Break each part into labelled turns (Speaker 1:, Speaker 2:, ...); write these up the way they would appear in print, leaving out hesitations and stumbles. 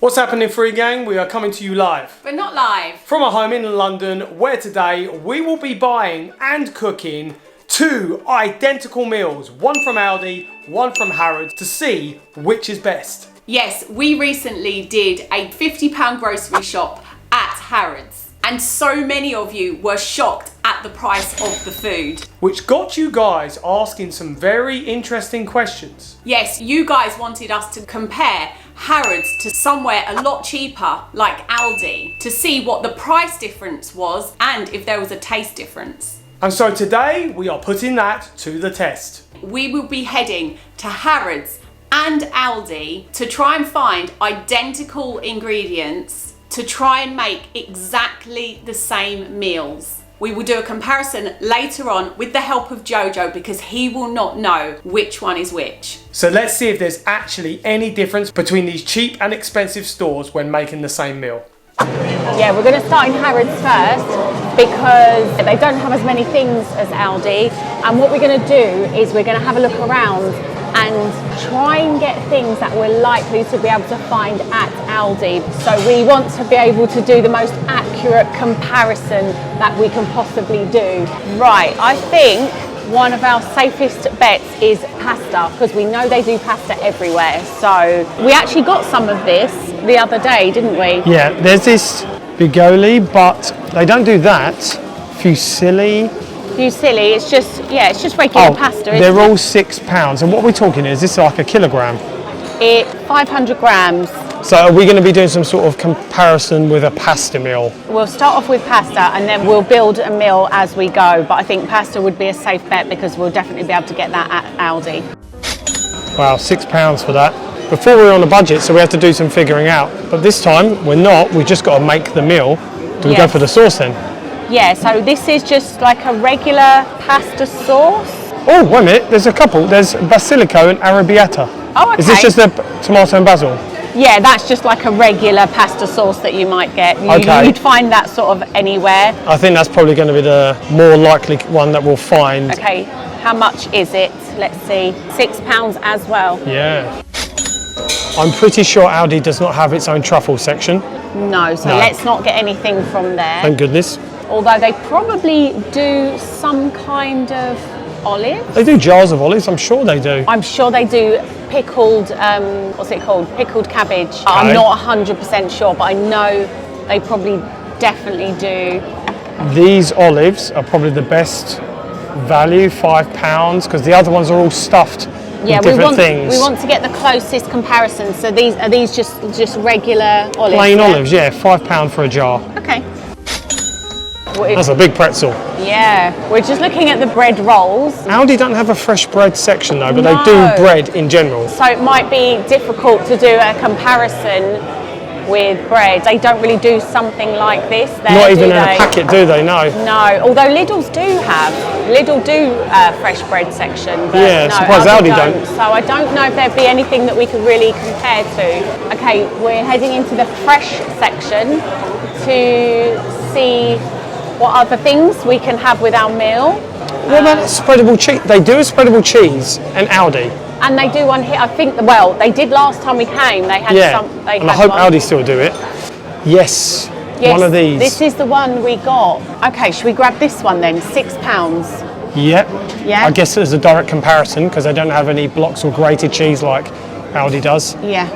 Speaker 1: What's happening, FreeGang? We are coming to you live.
Speaker 2: But not live.
Speaker 1: From our home in London, where today we will be buying and cooking two identical meals, one from Aldi, one from Harrods, to see which is best.
Speaker 2: Yes, we recently did a £50 grocery shop at Harrods, and so many of you were shocked at the price of the food.
Speaker 1: Which got you guys asking some very interesting questions.
Speaker 2: Yes, you guys wanted us to compare Harrods to somewhere a lot cheaper like Aldi to see what the price difference was and if there was a taste difference.
Speaker 1: And so today we are putting that to the test.
Speaker 2: We will be heading to Harrods and Aldi to try and find identical ingredients to try and make exactly the same meals. We will do a comparison later on with the help of Jojo because he will not know which one is which.
Speaker 1: So let's see if there's actually any difference between these cheap and expensive stores when making the same meal.
Speaker 3: Yeah, we're going to start in Harrods first because they don't have as many things as Aldi, and what we're going to do is we're going to have a look around and try and get things that we're likely to be able to find at Aldi. So we want to be able to do the most accurate comparison that we can possibly do. Right, I think one of our safest bets is pasta, because we know they do pasta everywhere. So we actually got some of this the other day, didn't we?
Speaker 4: Yeah, there's this bigoli, but they don't do that. Fusilli.
Speaker 3: Fusilli, it's just regular pasta, isn't
Speaker 4: they're
Speaker 3: it?
Speaker 4: all £6. And what we're talking is this like a kilogram?
Speaker 3: It's 500 grams.
Speaker 4: So are we going to be doing some sort of comparison with a pasta meal?
Speaker 3: We'll start off with pasta and then we'll build a meal as we go. But I think pasta would be a safe bet because we'll definitely be able to get that at Aldi.
Speaker 4: Wow, £6 for that. Before we were on a budget, so we had to do some figuring out. But this time we're not, we just got to make the meal. Do we go for the sauce then?
Speaker 3: Yeah, so this is just like a regular pasta sauce.
Speaker 4: Oh, wait a minute, there's a couple. There's basilico and arrabbiata.
Speaker 3: Oh, okay.
Speaker 4: Is this just the tomato and basil?
Speaker 3: Yeah, that's just like a regular pasta sauce that you might get. You'd find that sort of anywhere.
Speaker 4: I think that's probably going to be the more likely one that we'll find.
Speaker 3: Okay, how much is it? Let's see, £6 as well.
Speaker 4: Yeah. I'm pretty sure Aldi does not have its own truffle section.
Speaker 3: No, so let's not get anything from there.
Speaker 4: Thank goodness.
Speaker 3: Although they probably do some kind of olive.
Speaker 4: They do jars of olives, I'm sure they do.
Speaker 3: I'm sure they do pickled, what's it called? Pickled cabbage. Okay. I'm not 100% sure, but I know they probably definitely do.
Speaker 4: These olives are probably the best value, £5, because the other ones are all stuffed with different things.
Speaker 3: We want to get the closest comparison. So are these just regular olives?
Speaker 4: Plain olives, yeah, £5 for a jar.
Speaker 3: Okay.
Speaker 4: That's a big pretzel.
Speaker 3: Yeah, we're just looking at the bread rolls.
Speaker 4: Aldi don't have a fresh bread section though, but they do bread in general.
Speaker 3: So it might be difficult to do a comparison with bread. They don't really do something like this there,
Speaker 4: not even in a packet, do they? No.
Speaker 3: No, although Lidl's do a fresh bread section. But
Speaker 4: yeah,
Speaker 3: no,
Speaker 4: surprised Aldi don't.
Speaker 3: So I don't know if there'd be anything that we could really compare to. Okay, we're heading into the fresh section to see what other things we can have with our meal.
Speaker 4: What about spreadable cheese? They do a spreadable cheese in Aldi.
Speaker 3: And they do one here, I think, well, they did last time we came. They had some. They
Speaker 4: and
Speaker 3: had
Speaker 4: I hope
Speaker 3: one.
Speaker 4: Aldi still do it. Yes, one of these.
Speaker 3: This is the one we got. Okay, should we grab this one then? £6.
Speaker 4: Yep.
Speaker 3: Yeah.
Speaker 4: I guess there's a direct comparison because they don't have any blocks or grated cheese like Aldi does.
Speaker 3: Yeah.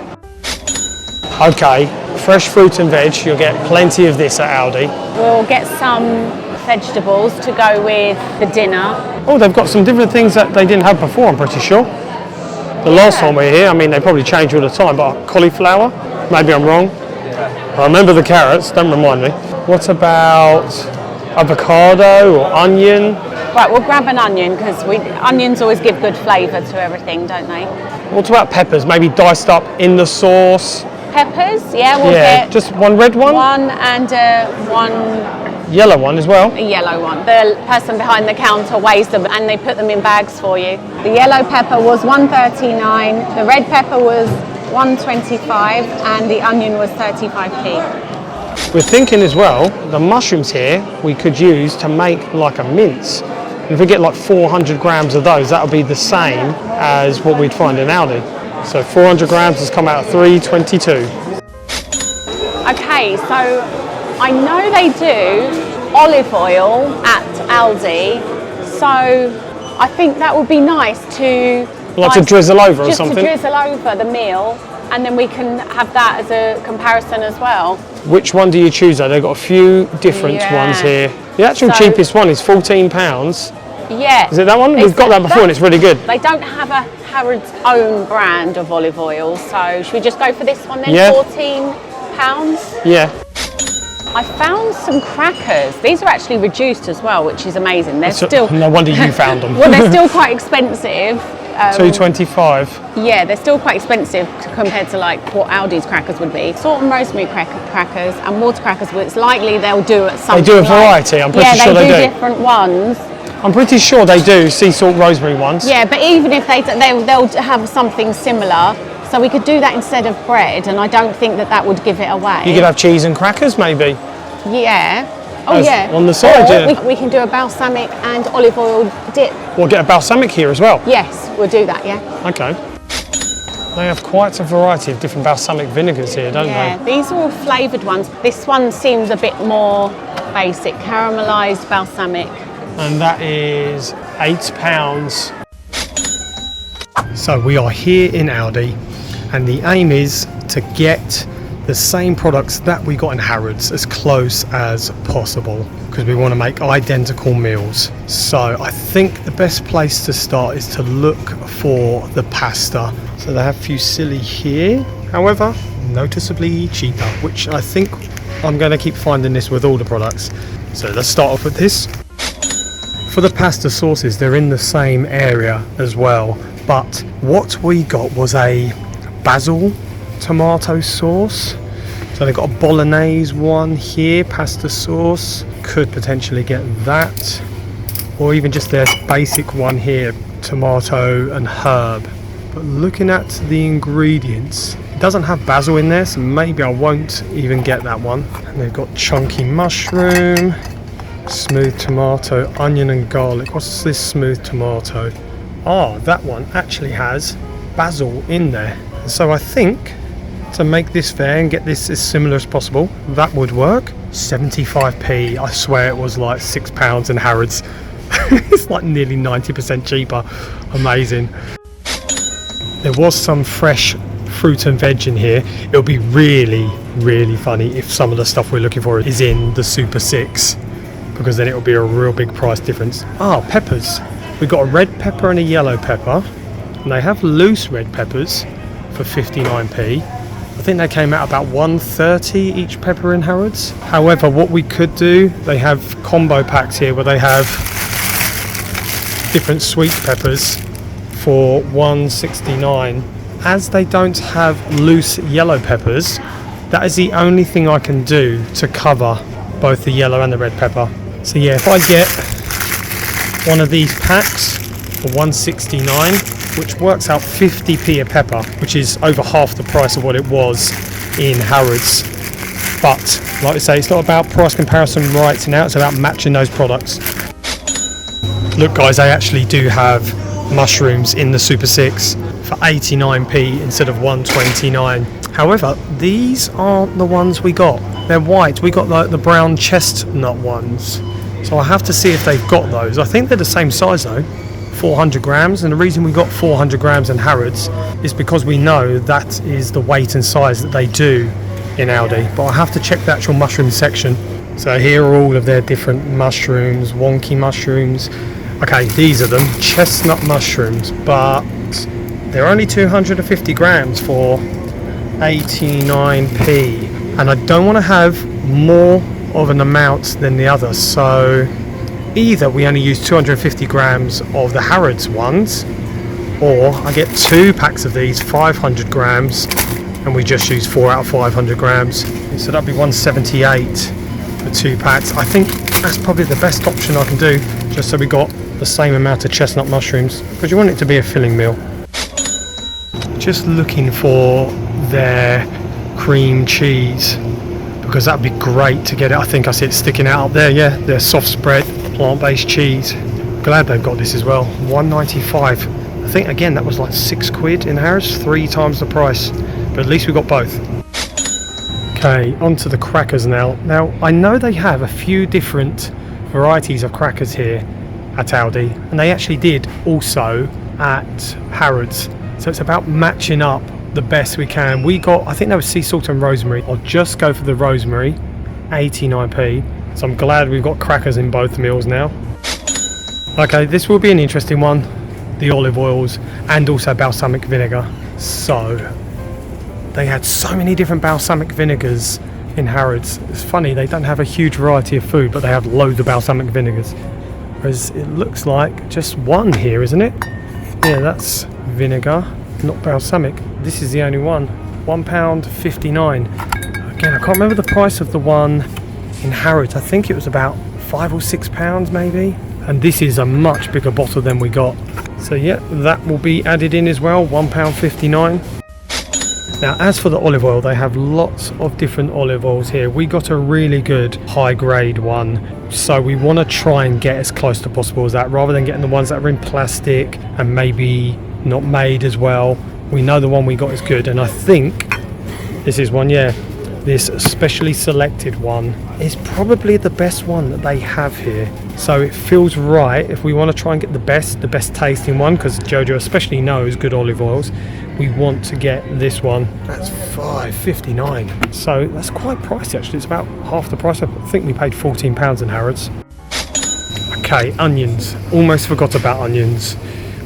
Speaker 4: Okay, fresh fruit and veg, you'll get plenty of this at Aldi.
Speaker 3: We'll get some vegetables to go with the dinner.
Speaker 4: Oh, they've got some different things that they didn't have before, I'm pretty sure. The last time we were here, I mean, they probably change all the time, but cauliflower, maybe I'm wrong. I remember the carrots, don't remind me. What about avocado or onion?
Speaker 3: Right, we'll grab an onion because onions always give good flavour to everything, don't they?
Speaker 4: What about peppers, maybe diced up in the sauce?
Speaker 3: Peppers, yeah, we'll get
Speaker 4: just one red one?
Speaker 3: One and one
Speaker 4: yellow one as well?
Speaker 3: A yellow one. The person behind the counter weighs them and they put them in bags for you. The yellow pepper was $1.39, the red pepper was $1.25 and the onion was 35p.
Speaker 4: We're thinking as well, the mushrooms here we could use to make like a mince. If we get like 400 grams of those, that'll be the same as what we'd find in Aldi. So 400 grams has come out at $3.22.
Speaker 3: Okay, so I know they do olive oil at Aldi, so I think that would be nice to...
Speaker 4: Like to drizzle over or something?
Speaker 3: Just to drizzle over the meal, and then we can have that as a comparison as well.
Speaker 4: Which one do you choose though? They've got a few different ones here. The actual cheapest one is £14.
Speaker 3: Yeah.
Speaker 4: Is it that one? We've got that before and it's really good.
Speaker 3: They don't have a Harrods own brand of olive oil, so should we just go for this one then?
Speaker 4: Yeah.
Speaker 3: £14?
Speaker 4: Yeah.
Speaker 3: I found some crackers. These are actually reduced as well, which is amazing. They're still...
Speaker 4: No wonder you found them.
Speaker 3: Well, they're still quite expensive.
Speaker 4: $2.25.
Speaker 3: Yeah, they're still quite expensive compared to like what Aldi's crackers would be. Salt and rosemary crackers and water crackers, but it's likely they'll do at some.
Speaker 4: They do a variety, I'm pretty sure they do.
Speaker 3: Yeah, they do different ones.
Speaker 4: I'm pretty sure they do sea salt rosemary ones.
Speaker 3: Yeah, but even if they'll have something similar, so we could do that instead of bread, and I don't think that would give it away.
Speaker 4: You could have cheese and crackers maybe.
Speaker 3: Yeah. Oh
Speaker 4: As
Speaker 3: yeah.
Speaker 4: on the side,
Speaker 3: yeah. We can do a balsamic and olive oil dip.
Speaker 4: We'll get a balsamic here as well.
Speaker 3: Yes, we'll do that, yeah.
Speaker 4: Okay. They have quite a variety of different balsamic vinegars here, don't
Speaker 3: Yeah,
Speaker 4: they?
Speaker 3: these are all flavoured ones. This one seems a bit more basic, caramelised balsamic.
Speaker 4: And that is £8. So we are here in Aldi, and the aim is to get the same products that we got in Harrods as close as possible, because we want to make identical meals. So I think the best place to start is to look for the pasta. So they have fusilli here, however noticeably cheaper, which I think I'm going to keep finding this with all the products. So let's start off with this. For the pasta sauces, they're in the same area as well, but what we got was a basil tomato sauce. So they've got a bolognese one here, pasta sauce. Could potentially get that, or even just their basic one here, tomato and herb. But looking at the ingredients, it doesn't have basil in there, so maybe I won't even get that one. And they've got chunky mushroom, smooth tomato, onion and garlic. What's this smooth tomato? Ah, that one actually has basil in there. So I think to make this fair and get this as similar as possible, that would work. 75p. I swear it was like £6 in Harrods. It's like nearly 90% cheaper. Amazing. There was some fresh fruit and veg in here. It'll be really, really funny if some of the stuff we're looking for is in the Super 6, because then it'll be a real big price difference. Ah, peppers. We've got a red pepper and a yellow pepper, and they have loose red peppers for 59p. I think they came out about £1.30 each pepper in Harrods. However, what we could do, they have combo packs here where they have different sweet peppers for £1.69. As they don't have loose yellow peppers, that is the only thing I can do to cover both the yellow and the red pepper. So yeah, if I get one of these packs for £1.69, which works out 50p a pepper, which is over half the price of what it was in Harrods. But like I say, it's not about price comparison right now, it's about matching those products. Look guys, they actually do have mushrooms in the Super 6 for 89p instead of 129. However, these aren't the ones we got. They're white. We got like the brown chestnut ones. So I have to see if they've got those. I think they're the same size though. 400 grams, and the reason we got 400 grams in Harrods is because we know that is the weight and size that they do in Aldi, but I have to check the actual mushroom section. So here are all of their different mushrooms, wonky mushrooms. Okay, these are them, chestnut mushrooms, but they're only 250 grams for 89p, and I don't want to have more of an amount than the others, so either we only use 250 grams of the Harrods ones, or I get 2 packs of these, 500 grams, and we just use 4 out of 500 grams. So that'd be 178 for 2 packs. I think that's probably the best option I can do, just so we got the same amount of chestnut mushrooms, because you want it to be a filling meal. Just looking for their cream cheese, because that'd be great to get it. I think I see it sticking out up there. Yeah, their soft spread plant-based cheese. Glad they've got this as well. £1.95. I think again that was like £6 in Harrods, 3 times the price, but at least we got both. Okay, on to the crackers now. Now, I know they have a few different varieties of crackers here at Aldi, and they actually did also at Harrods. So it's about matching up the best we can. We got, I think that was sea salt and rosemary. I'll just go for the rosemary, 89p. So I'm glad we've got crackers in both meals now. Okay, this will be an interesting one. The olive oils and also balsamic vinegar. So they had so many different balsamic vinegars in Harrods. It's funny, they don't have a huge variety of food, but they have loads of balsamic vinegars. Whereas it looks like just one here, isn't it? Yeah, that's vinegar, not balsamic. This is the only one. £1.59. Again, I can't remember the price of the one in Harrods. I think it was about £5 or £6 maybe. And this is a much bigger bottle than we got. So yeah, that will be added in as well, £1.59. Now, as for the olive oil, they have lots of different olive oils here. We got a really good high grade one, so we want to try and get as close to possible as that, rather than getting the ones that are in plastic and maybe not made as well. We know the one we got is good, and I think this is one, yeah. This specially selected one is probably the best one that they have here. So it feels right if we want to try and get the best tasting one, because Jojo especially knows good olive oils. We want to get this one. That's £5.59. So that's quite pricey actually. It's about half the price. I think we paid £14 in Harrods. Okay, onions. Almost forgot about onions.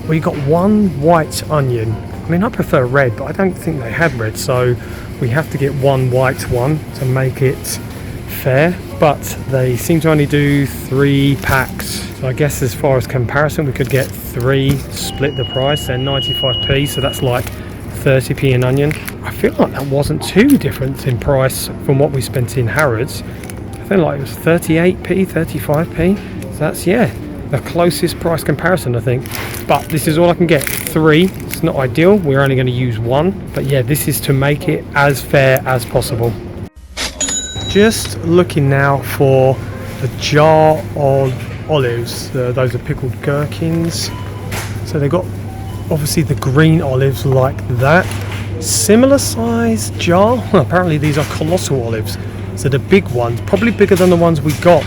Speaker 4: We got one white onion. I mean, I prefer red, but I don't think they had red, so we have to get one white one to make it fair. But they seem to only do 3 packs. So I guess as far as comparison, we could get 3, split the price. They're 95p, so that's like 30p an onion. I feel like that wasn't too different in price from what we spent in Harrods. I feel like it was 38p, 35p. So that's, yeah, the closest price comparison, I think. But this is all I can get, 3. It's not ideal, we're only going to use 1. But yeah, this is to make it as fair as possible. Just looking now for the jar of olives. Those are pickled gherkins. So they've got obviously the green olives like that. Similar size jar. Well, apparently these are colossal olives. So the big ones, probably bigger than the ones we got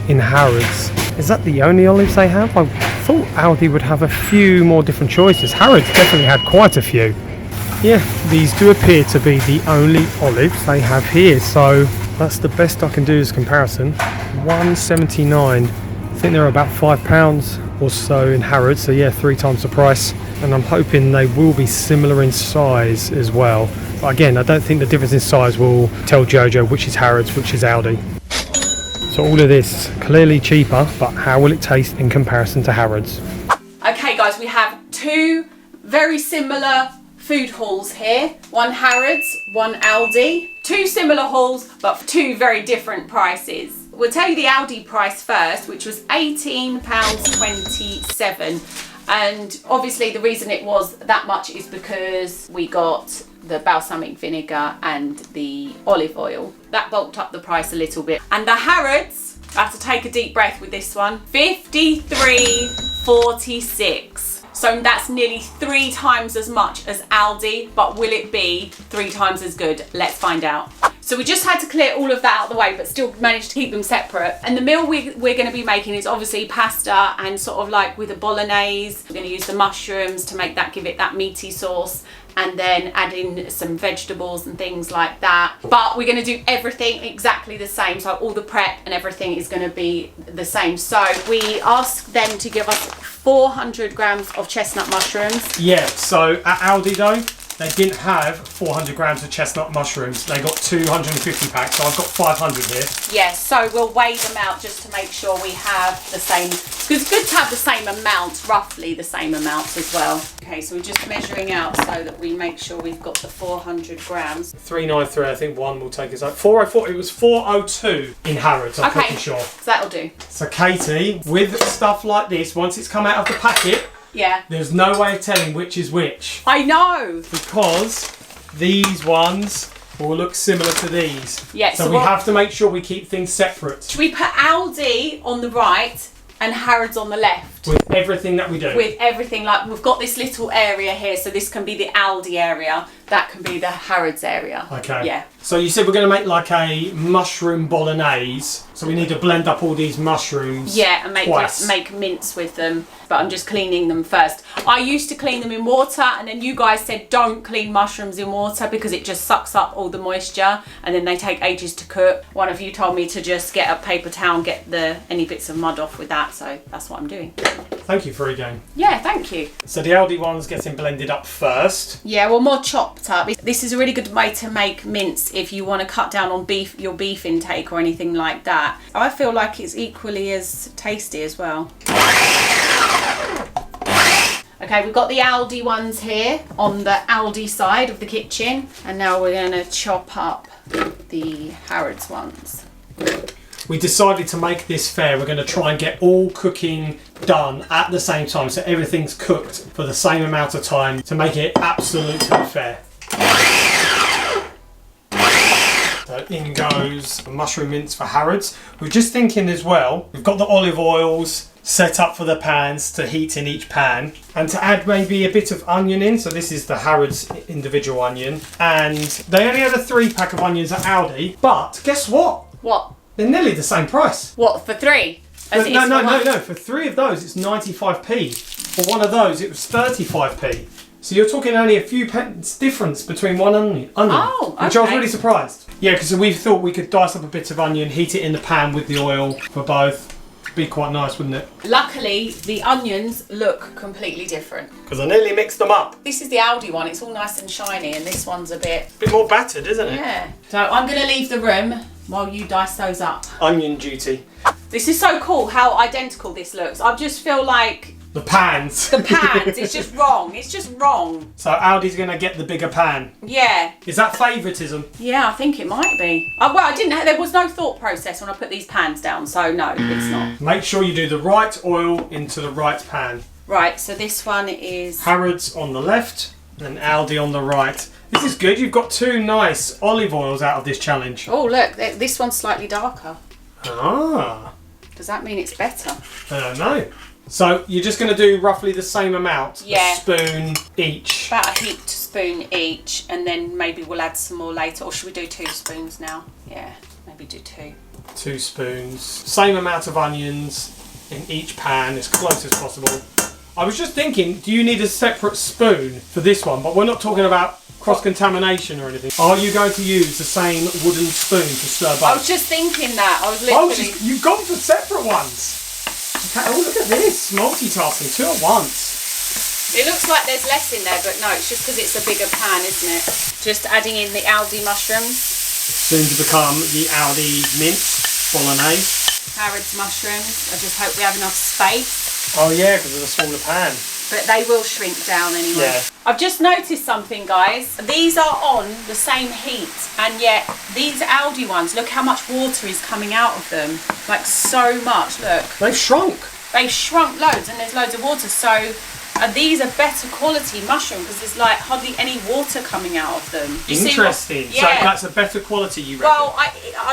Speaker 4: in Harrods. Is that the only olives they have? I thought Aldi would have a few more different choices. Harrods definitely had quite a few. Yeah, these do appear to be the only olives they have here. So that's the best I can do as comparison. £1.79. I think they're about £5 or so in Harrods. So yeah, 3 times the price. And I'm hoping they will be similar in size as well. But again, I don't think the difference in size will tell Jojo which is Harrods, which is Aldi. So all of this, clearly cheaper, but how will it taste in comparison to Harrods?
Speaker 2: Okay guys, we have 2 very similar food hauls here. One Harrods, one Aldi. 2 similar hauls, but for 2 very different prices. We'll tell you the Aldi price first, which was £18.27. And obviously the reason it was that much is because we got the balsamic vinegar and the olive oil. That bulked up the price a little bit. And the Harrods, I have to take a deep breath with this one, £53.46. So that's nearly 3 times as much as Aldi, but will it be 3 times as good? Let's find out. So we just had to clear all of that out of the way, but still managed to keep them separate. And the meal we're going to be making is obviously pasta and sort of like with a bolognese. We're going to use the mushrooms to make that, give it that meaty sauce, and then add in some vegetables and things like that. But we're going to do everything exactly the same. So all the prep and everything is going to be the same. So we asked them to give us 400 grams of chestnut mushrooms.
Speaker 1: Yeah, so at Aldi though, they didn't have 400 grams of chestnut mushrooms. They got 250 packs, so I've got 500 here.
Speaker 2: Yes, so we'll weigh them out just to make sure we have the same, because it's good to have the same amount, roughly the same amount as well. Okay, so we're just measuring out so that we make sure we've got the 400 grams.
Speaker 1: 393, I think one will take us up. 404, it was 402 in Harrods, I'm pretty sure.
Speaker 2: So that'll do.
Speaker 1: So Katie, with stuff like this, once it's come out of the packet,
Speaker 2: yeah,
Speaker 1: there's no way of telling which is which.
Speaker 2: I know.
Speaker 1: Because these ones will look similar to these.
Speaker 2: Yeah,
Speaker 1: so we have to make sure we keep things separate.
Speaker 2: Should we put Aldi on the right and Harrods on the left?
Speaker 1: With everything that we do.
Speaker 2: With everything, like we've got this little area here, so this can be the Aldi area. that can be the Harrods area.
Speaker 1: Okay.
Speaker 2: Yeah.
Speaker 1: So you said we're going to make like a mushroom bolognese. So we need to blend up all these mushrooms.
Speaker 2: Yeah, and make mince with them. But I'm just cleaning them first. I used to clean them in water, and then you guys said don't clean mushrooms in water because it just sucks up all the moisture, and then they take ages to cook. One of you told me to just get a paper towel and get any bits of mud off with that, so that's what I'm doing.
Speaker 1: Thank you, FreeGang.
Speaker 2: Yeah, thank you.
Speaker 1: So the Aldi one's getting blended up first.
Speaker 2: Yeah, well, more chopped up. This is a really good way to make mince if you want to cut down on your beef intake or anything like that. I feel like it's equally as tasty as well. Okay, we've got the Aldi ones here on the Aldi side of the kitchen, and now we're going to chop up the Harrods ones.
Speaker 1: We decided to make this fair. We're going to try and get all cooking done at the same time, so everything's cooked for the same amount of time to make it absolutely fair. So in goes the mushroom mince for Harrods. We're just thinking as well, we've got the olive oils set up for the pans to heat in each pan, and to add maybe a bit of onion in. So this is the Harrods individual onion, and they only had a 3-pack of onions at Aldi, but guess what?
Speaker 2: What?
Speaker 1: They're nearly the same price.
Speaker 2: What, for 3?
Speaker 1: No. For 3 of those, it's 95p. For one of those, it was 35p. So you're talking only a few pence difference between one onion.
Speaker 2: Oh, okay.
Speaker 1: Which I was really surprised. Yeah, because we thought we could dice up a bit of onion, heat it in the pan with the oil for both. Be quite nice, wouldn't it?
Speaker 2: Luckily, the onions look completely different.
Speaker 1: Because I nearly mixed them up.
Speaker 2: This is the Aldi one. It's all nice and shiny, and this one's a bit
Speaker 1: More battered, isn't it?
Speaker 2: Yeah. So I'm going to leave the room while you dice those up.
Speaker 1: Onion duty.
Speaker 2: This is so cool how identical this looks. I just feel like
Speaker 1: The pans.
Speaker 2: the pans, it's just wrong. It's just wrong.
Speaker 1: So Aldi's going to get the bigger pan.
Speaker 2: Yeah.
Speaker 1: Is that favouritism?
Speaker 2: Yeah, I think it might be. Well, there was no thought process when I put these pans down, so no, it's not.
Speaker 1: Make sure you do the right oil into the right pan.
Speaker 2: Right, so this one is
Speaker 1: Harrods on the left and Aldi on the right. This is good. You've got 2 nice olive oils out of this challenge.
Speaker 2: Oh, look, this one's slightly darker.
Speaker 1: Ah.
Speaker 2: Does that mean it's better?
Speaker 1: I don't know. So you're just going to do roughly the same amount,
Speaker 2: Yeah.
Speaker 1: a spoon each.
Speaker 2: About a heaped spoon each, and then maybe we'll add some more later. Or should we do 2 spoons now? Yeah, maybe do 2.
Speaker 1: 2 spoons. Same amount of onions in each pan, as close as possible. I was just thinking, do you need a separate spoon for this one? But we're not talking about cross-contamination or anything. Are you going to use the same wooden spoon to stir both?
Speaker 2: I was just thinking that. I was literally...
Speaker 1: You've gone for separate ones. Okay, oh, look at this. Multitasking, 2 at once.
Speaker 2: It looks like there's less in there, but no, it's just because it's a bigger pan, isn't it? Just adding in the Aldi mushrooms.
Speaker 1: Soon to become the Aldi mince bolognese.
Speaker 2: Harrods mushrooms. I just hope we have enough space.
Speaker 1: Oh yeah, because of the smaller pan.
Speaker 2: But they will shrink down anyway.
Speaker 1: Yeah.
Speaker 2: I've just noticed something, guys. These are on the same heat, and yet these Aldi ones, look how much water is coming out of them. Like so much, look.
Speaker 1: They've shrunk.
Speaker 2: They shrunk loads, and there's loads of water. So these are better quality mushroom because there's like hardly any water coming out of them. Do you see
Speaker 1: Interesting.
Speaker 2: what-
Speaker 1: So that's a better quality, you reckon?
Speaker 2: Well,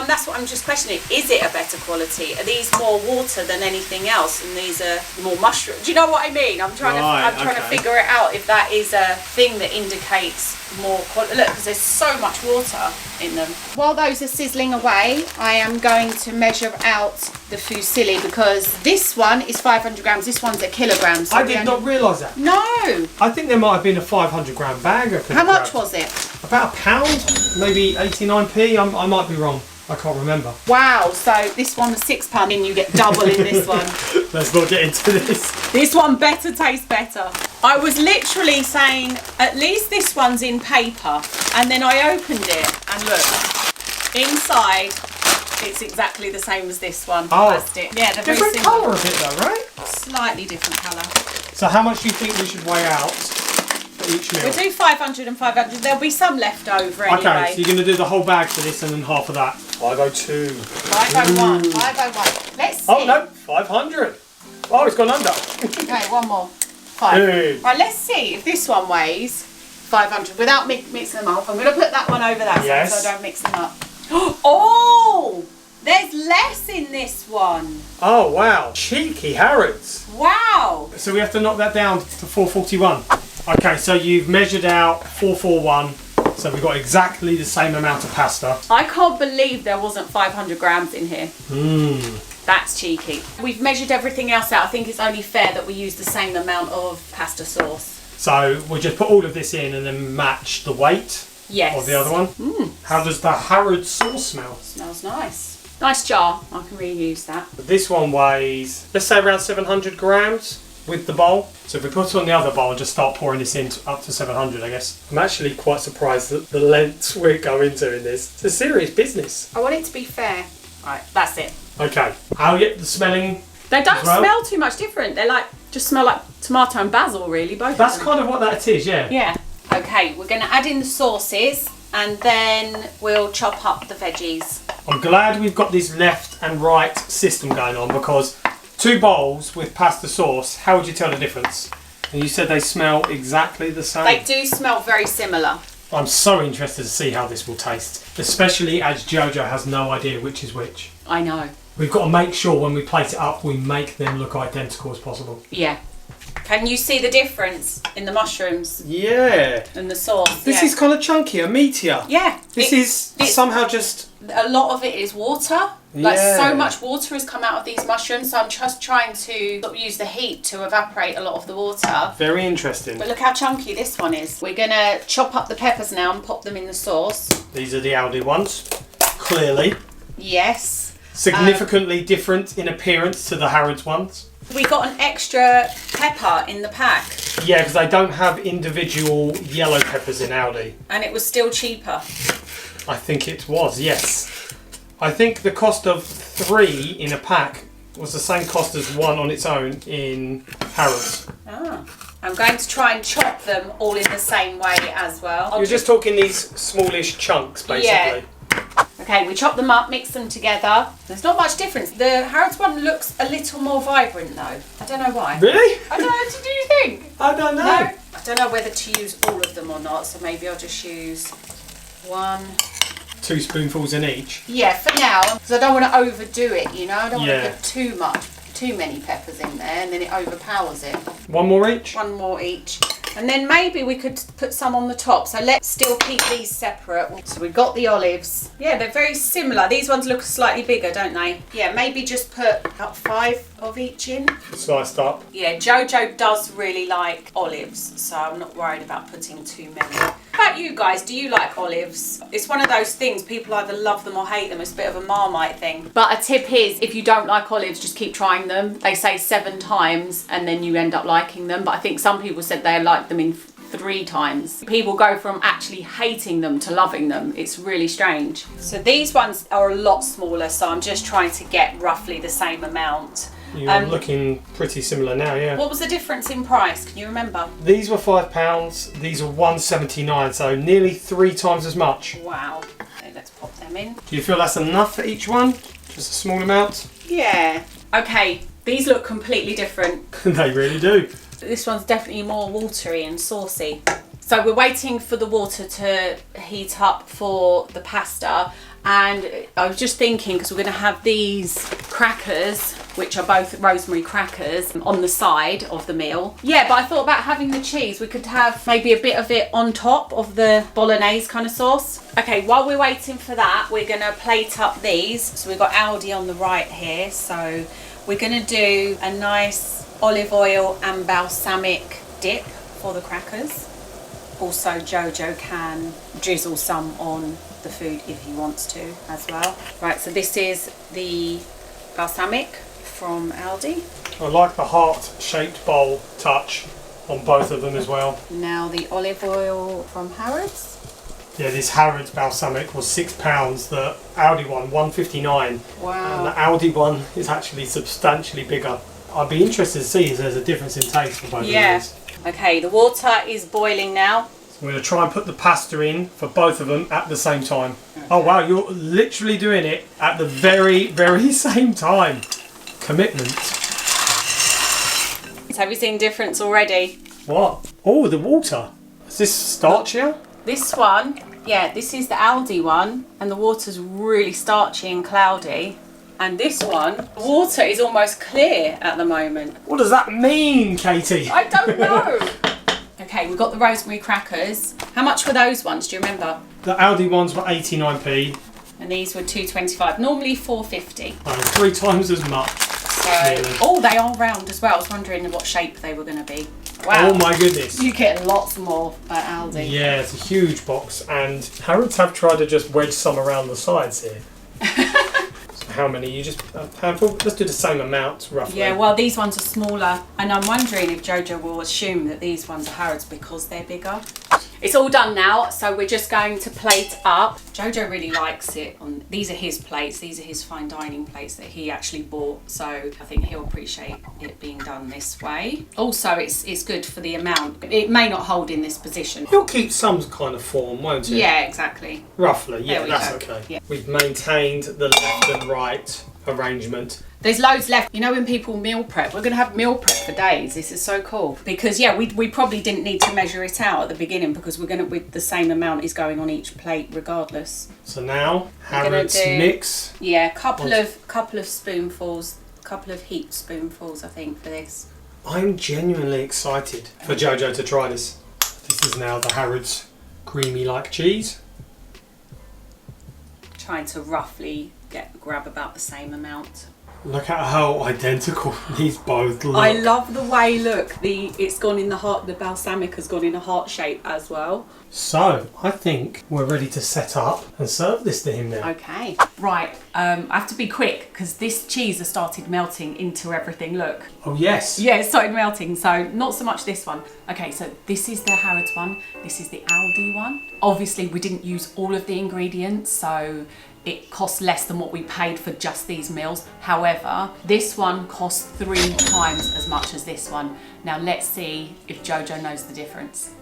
Speaker 2: that's what I'm just questioning. Is it a better quality? Are these more water than anything else, and these are more mushroom? Do you know what I mean? I'm trying to figure it out if that is a thing that indicates more quality. Look, because there's so much water in them. While those are sizzling away, I am going to measure out the fusilli because this one is 500 grams. This one's a kilogram. So
Speaker 1: I did not realise that.
Speaker 2: No.
Speaker 1: I think there might have been a 500-gram bag.
Speaker 2: How much was it?
Speaker 1: About £1, maybe 89p. I might be wrong. I can't remember.
Speaker 2: Wow, so this one was £6 and you get double in this one.
Speaker 1: Let's not get into this.
Speaker 2: This one better taste better. I was literally saying, at least this one's in paper. And then I opened it and look, inside it's exactly the same as this one.
Speaker 1: Oh.
Speaker 2: Plastic. Yeah, they're very
Speaker 1: Different
Speaker 2: similar.
Speaker 1: colour of it though, right?
Speaker 2: Slightly different colour.
Speaker 1: So how much do you think we should weigh out for each meal?
Speaker 2: We'll do 500 and 500. There'll be some left over anyway.
Speaker 1: Okay, so you're going to do the whole bag for this and then half of that. 502.
Speaker 2: 501. 501. Let's see.
Speaker 1: Oh no, 500. Oh, it's gone under.
Speaker 2: Okay, one more. 5.
Speaker 1: Hey.
Speaker 2: Right, let's see if this one weighs 500 without mixing them up. I'm going to put that one over that
Speaker 1: Yes.
Speaker 2: side so I don't mix them up. Oh! There's less in this one.
Speaker 1: Oh wow, cheeky Harrods.
Speaker 2: Wow.
Speaker 1: So we have to knock that down to 441. Okay, so you've measured out 441 So we've got exactly the same amount of pasta.
Speaker 2: I can't believe there wasn't 500 grams in here. That's cheeky. We've measured everything else out. I think it's only fair that we use the same amount of pasta sauce.
Speaker 1: So we'll just put all of this in and then match the weight of the other one. How does the Harrods sauce smell?
Speaker 2: Smells nice. Nice jar. I can reuse that.
Speaker 1: This one weighs, let's say around 700 grams with the bowl. So if we put it on the other bowl and just start pouring this in up to 700, I guess. I'm actually quite surprised that the lengths we're going to in this. It's a serious business.
Speaker 2: I want it to be fair. Right, that's it.
Speaker 1: Okay, how you get the smelling?
Speaker 2: They don't smell too much different. They're like, just smell like tomato and basil really, both
Speaker 1: That's
Speaker 2: of them.
Speaker 1: kind of what that is, yeah.
Speaker 2: Yeah. Okay, we're going to add in the sauces and then we'll chop up the veggies.
Speaker 1: I'm glad we've got this left and right system going on, because 2 bowls with pasta sauce, how would you tell the difference? And you said they smell exactly the same.
Speaker 2: They do smell very similar.
Speaker 1: I'm so interested to see how this will taste, especially as Jojo has no idea which is which.
Speaker 2: I know.
Speaker 1: We've got to make sure when we plate it up, we make them look identical as possible.
Speaker 2: Yeah. Can you see the difference in the mushrooms
Speaker 1: Yeah.
Speaker 2: and the sauce?
Speaker 1: This is kind of chunkier, meatier.
Speaker 2: Yeah.
Speaker 1: This is somehow just...
Speaker 2: A lot of it is water. Like
Speaker 1: Yeah.
Speaker 2: so much water has come out of these mushrooms, so I'm just trying to sort of use the heat to evaporate a lot of the water.
Speaker 1: Very interesting.
Speaker 2: But look how chunky this one is. We're going to chop up the peppers now and pop them in the sauce.
Speaker 1: These are the Aldi ones, clearly.
Speaker 2: Yes.
Speaker 1: Significantly different in appearance to the Harrods ones.
Speaker 2: We got an extra pepper in the pack.
Speaker 1: Yeah, because they don't have individual yellow peppers in Aldi.
Speaker 2: And it was still cheaper.
Speaker 1: I think it was, yes. I think the cost of 3 in a pack was the same cost as 1 on its own in Harrods.
Speaker 2: Ah. I'm going to try and chop them all in the same way as well.
Speaker 1: You're just talking these smallish chunks, basically.
Speaker 2: Yeah. Okay, we chop them up, mix them together. There's not much difference. The Harrods one looks a little more vibrant though. I don't know why.
Speaker 1: Really?
Speaker 2: I don't know. Do you think?
Speaker 1: I don't know.
Speaker 2: No. I don't know whether to use all of them or not, so maybe I'll just use 1.
Speaker 1: 2 spoonfuls in each.
Speaker 2: Yeah, for now, because I don't want to overdo it, you know? I don't want
Speaker 1: Yeah.
Speaker 2: to put too many peppers in there and then it overpowers it.
Speaker 1: 1 more each?
Speaker 2: 1 more each. And then maybe we could put some on the top. So let's still keep these separate. So we've got the olives. Yeah, they're very similar. These ones look slightly bigger, don't they? Yeah, maybe just put about 5 of each in.
Speaker 1: Sliced up.
Speaker 2: Yeah, Jojo does really like olives, so I'm not worried about putting too many. How about you guys? Do you like olives? It's one of those things, people either love them or hate them. It's a bit of a Marmite thing. But a tip is, if you don't like olives, just keep trying them. They say 7 times and then you end up liking them. But I think some people said they like them in 3 times. People go from actually hating them to loving them. It's really strange. So these ones are a lot smaller, so I'm just trying to get roughly the same amount.
Speaker 1: You're looking pretty similar now, yeah.
Speaker 2: What was the difference in price? Can you remember?
Speaker 1: These were £5, these are £1.79, so nearly 3 times as much.
Speaker 2: Wow. Okay, let's pop them in.
Speaker 1: Do you feel that's enough for each one? Just a small amount?
Speaker 2: Yeah. Okay, these look completely different.
Speaker 1: They really do.
Speaker 2: This one's definitely more watery and saucy. So we're waiting for the water to heat up for the pasta. And I was just thinking, because we're going to have these crackers, which are both rosemary crackers, on the side of the meal. Yeah, but I thought about having the cheese. We could have maybe a bit of it on top of the bolognese kind of sauce. Okay, while we're waiting for that, we're going to plate up these. So we've got Aldi on the right here. So we're going to do a nice olive oil and balsamic dip for the crackers. Also, Jojo can drizzle some on the food if he wants to as well. Right, so this is the balsamic from Aldi.
Speaker 1: I like the heart-shaped bowl touch on both of them as well.
Speaker 2: Now the olive oil from Harrods.
Speaker 1: Yeah, this Harrods balsamic was £6. The Aldi one, £1.59. And the
Speaker 2: Wow.
Speaker 1: Aldi one is actually substantially bigger. I'd be interested to see if there's a difference in taste for both
Speaker 2: Yeah.
Speaker 1: of these.
Speaker 2: Okay, the water is boiling now.
Speaker 1: We're going to try and put the pasta in for both of them at the same time. Oh wow, you're literally doing it at the very, very same time. Commitment.
Speaker 2: So have you seen difference already?
Speaker 1: What? Oh, the water. Is this starchier?
Speaker 2: This one, yeah, this is the Aldi one, and the water's really starchy and cloudy. And this one, the water is almost clear at the moment.
Speaker 1: What does that mean, Katie?
Speaker 2: I don't know. Okay, we've got the rosemary crackers. How much were those ones? Do you remember?
Speaker 1: The Aldi ones were 89p.
Speaker 2: And these were $2.25. Normally $4.50.
Speaker 1: Oh, 3 times as much.
Speaker 2: So,
Speaker 1: Really?
Speaker 2: oh, they are round as well. I was wondering what shape they were going to be. Wow.
Speaker 1: Oh my goodness.
Speaker 2: You get lots more at Aldi.
Speaker 1: Yeah, it's a huge box, and Harrods have tried to just wedge some around the sides here. So how many? You just a handful? Let's do the same amount, roughly.
Speaker 2: Yeah, well, these ones are smaller, and I'm wondering if Jojo will assume that these ones are Harrods because they're bigger. It's all done now, so we're just going to plate up. Jojo really likes it. These are his plates. These are his fine dining plates that he actually bought. So I think he'll appreciate it being done this way. Also, it's good for the amount. It may not hold in this position.
Speaker 1: You'll keep some kind of form, won't you?
Speaker 2: Yeah, exactly.
Speaker 1: Roughly, yeah,
Speaker 2: There we
Speaker 1: that's
Speaker 2: go.
Speaker 1: okay.
Speaker 2: Yeah.
Speaker 1: We've maintained the left and right arrangement.
Speaker 2: There's loads left. You know, when people meal prep, we're going to have meal prep for days. This is so cool. Because, yeah, we probably didn't need to measure it out at the beginning because the same amount is going on each plate regardless.
Speaker 1: So now,
Speaker 2: gonna
Speaker 1: Harrods
Speaker 2: do-
Speaker 1: mix.
Speaker 2: Yeah, couple of spoonfuls, couple of heaped spoonfuls, I think, for this.
Speaker 1: I'm genuinely excited for Jojo to try this. This is now the Harrods creamy like cheese.
Speaker 2: Trying to roughly grab about the same amount.
Speaker 1: Look at how identical these both look.
Speaker 2: I love the way, look, it's gone in the heart, the balsamic has gone in a heart shape as well.
Speaker 1: So, I think we're ready to set up and serve this to him now.
Speaker 2: Okay. Right, I have to be quick because this cheese has started melting into everything, look.
Speaker 1: Oh yes.
Speaker 2: Yeah, it started melting, so not so much this one. Okay, so this is the Harrods one, this is the Aldi one. Obviously, we didn't use all of the ingredients, so it costs less than what we paid for just these meals. However, this one costs 3 times as much as this one. Now let's see if Jojo knows the difference.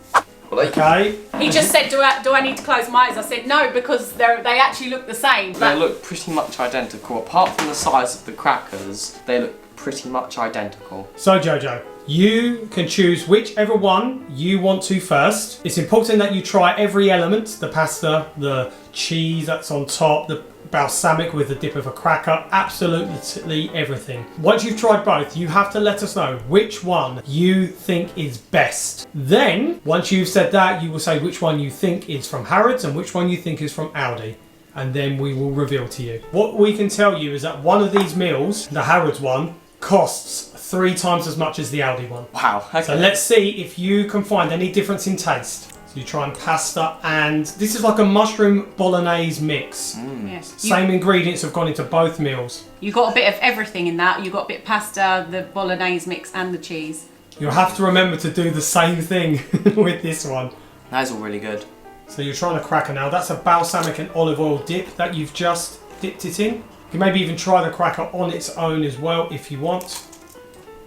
Speaker 1: Okay.
Speaker 2: He just said, do I need to close my eyes? I said no, because they actually look the same.
Speaker 5: They look pretty much identical. Apart from the size of the crackers, they look pretty much identical.
Speaker 1: So Jojo, you can choose whichever one you want to first. It's important that you try every element, the pasta, the cheese that's on top, the balsamic with a dip of a cracker, absolutely everything. Once you've tried both, you have to let us know which one you think is best. Then, once you've said that, you will say which one you think is from Harrods and which one you think is from Aldi. And then we will reveal to you. What we can tell you is that one of these meals, the Harrods one, costs 3 times as much as the Aldi one.
Speaker 5: Wow. Okay.
Speaker 1: So let's see if you can find any difference in taste. So you try and pasta, and this is like a mushroom bolognese mix.
Speaker 2: Yes.
Speaker 1: Same ingredients have gone into both meals.
Speaker 2: You got a bit of everything in that. You got a bit of pasta, the bolognese mix, and the cheese.
Speaker 1: You'll have to remember to do the same thing with this one.
Speaker 5: That's all really good.
Speaker 1: So you're trying a cracker now. That's a balsamic and olive oil dip that you've just dipped it in. You can maybe even try the cracker on its own as well if you want.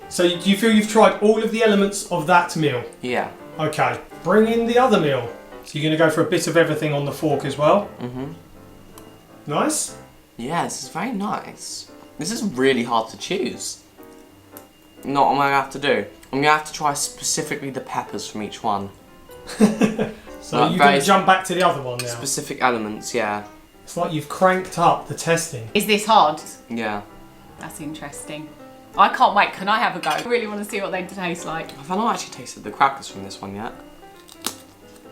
Speaker 1: So do you feel you've tried all of the elements of that meal?
Speaker 5: Yeah.
Speaker 1: Okay, bring in the other meal. So you're going to go for a bit of everything on the fork as well. Nice.
Speaker 5: Yeah, this is very nice. This is really hard to choose. You know what I'm going to have to do? I'm going to have to try specifically the peppers from each one.
Speaker 1: So
Speaker 5: Like
Speaker 1: you're going
Speaker 5: very
Speaker 1: to jump back to the other one now.
Speaker 5: Specific elements, yeah.
Speaker 1: It's like you've cranked up the testing.
Speaker 2: Is this hard?
Speaker 5: Yeah.
Speaker 2: That's interesting. I can't wait. Can I have a go? I really want to see what they taste like.
Speaker 5: Have I not actually tasted the crackers from this one yet?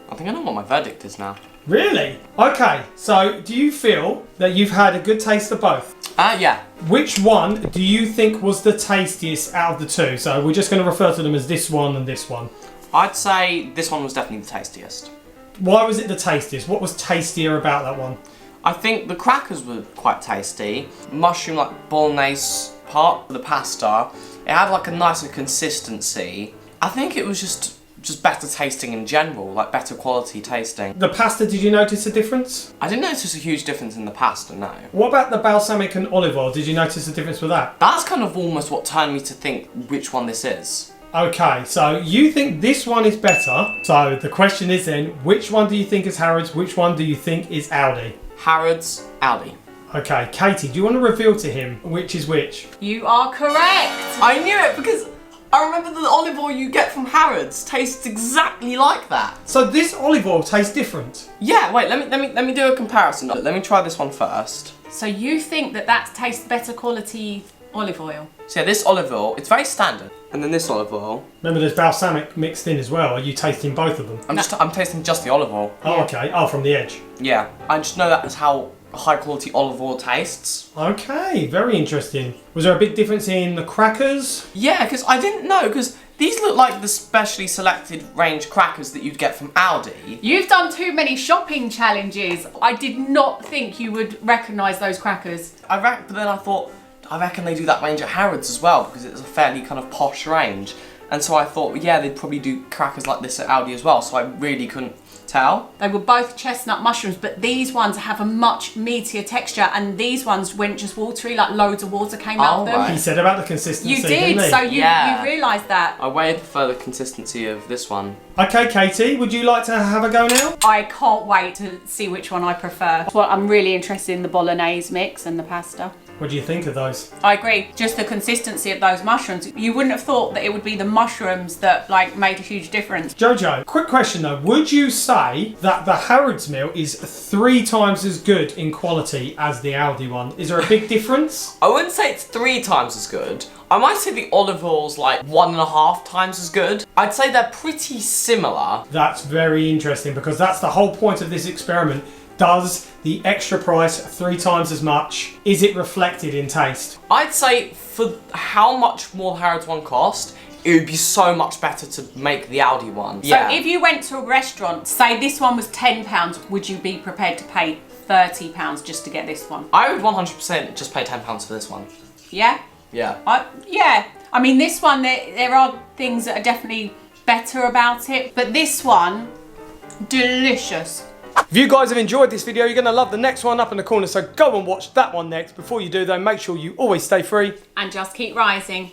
Speaker 5: I think I know what my verdict is now.
Speaker 1: Really? Okay, so do you feel that you've had a good taste of both?
Speaker 5: Yeah.
Speaker 1: Which one do you think was the tastiest out of the two? So we're just going to refer to them as this one and this one.
Speaker 5: I'd say this one was definitely the tastiest.
Speaker 1: Why was it the tastiest? What was tastier about that one?
Speaker 5: I think the crackers were quite tasty. Mushroom like bolognese part of the pasta, it had like a nicer consistency. I think it was just better tasting in general, like better quality tasting.
Speaker 1: The pasta, did you notice a difference?
Speaker 5: I didn't notice a huge difference in the pasta, no.
Speaker 1: What about the balsamic and olive oil? Did you notice a difference with that?
Speaker 5: That's kind of almost what turned me to think which one this is.
Speaker 1: Okay, so you think this one is better. So the question is then, which one do you think is Harrods? Which one do you think is Aldi?
Speaker 5: Harrods, Aldi.
Speaker 1: Okay, Katie, do you want to reveal to him which is which?
Speaker 2: You are correct.
Speaker 5: I knew it because I remember the olive oil you get from Harrods tastes exactly like that.
Speaker 1: So this olive oil tastes different.
Speaker 5: Yeah, wait, let me do a comparison. Let me try this one first.
Speaker 2: So you think that tastes better quality Olive oil.
Speaker 5: So yeah, this olive oil, it's very standard. And then this olive oil.
Speaker 1: Remember there's balsamic mixed in as well. Are you tasting both of them?
Speaker 5: I'm tasting just the olive oil.
Speaker 1: Oh, okay. Oh, from the edge.
Speaker 5: Yeah, I just know that's how high quality olive oil tastes.
Speaker 1: Okay, very interesting. Was there a big difference in the crackers?
Speaker 5: Yeah, because I didn't know, because these look like the specially selected range crackers that you'd get from Aldi.
Speaker 2: You've done too many shopping challenges. I did not think you would recognise those crackers.
Speaker 5: But then I thought, I reckon they do that range at Harrods as well, because it's a fairly kind of posh range. And so I thought, yeah, they'd probably do crackers like this at Aldi as well, so I really couldn't tell.
Speaker 2: They were both chestnut mushrooms, but these ones have a much meatier texture, and these ones went just watery, like loads of water came out of them.
Speaker 5: Right.
Speaker 1: He said about the consistency,
Speaker 2: You did,
Speaker 1: didn't he?
Speaker 2: so you
Speaker 5: Yeah.
Speaker 2: realised that.
Speaker 5: I way prefer the consistency of this one.
Speaker 1: Okay, Katie, would you like to have a go now?
Speaker 2: I can't wait to see which one I prefer. Well, I'm really interested in the bolognese mix and the pasta.
Speaker 1: What do you think of those?
Speaker 2: I agree. Just the consistency of those mushrooms. You wouldn't have thought that it would be the mushrooms that like made a huge difference.
Speaker 1: Jojo, quick question though. Would you say that the Harrods meal is 3 times as good in quality as the Aldi one? Is there a big difference?
Speaker 5: I wouldn't say it's 3 times as good. I might say the olive oil's like 1.5 times as good. I'd say they're pretty similar.
Speaker 1: That's very interesting because that's the whole point of this experiment. Does the extra price 3 times as much, is it reflected in taste?
Speaker 5: I'd say for how much more the Harrods one cost, it would be so much better to make the Aldi one.
Speaker 2: So if you went to a restaurant, say this one was £10, would you be prepared to pay £30 just to get this one?
Speaker 5: I would 100% just pay £10 for this one.
Speaker 2: Yeah?
Speaker 5: Yeah.
Speaker 2: Yeah. I mean, this one, there are things that are definitely better about it, but this one, delicious.
Speaker 1: If you guys have enjoyed this video, you're going to love the next one up in the corner, so go and watch that one next. Before you do though, make sure you always stay free.
Speaker 2: And just keep rising.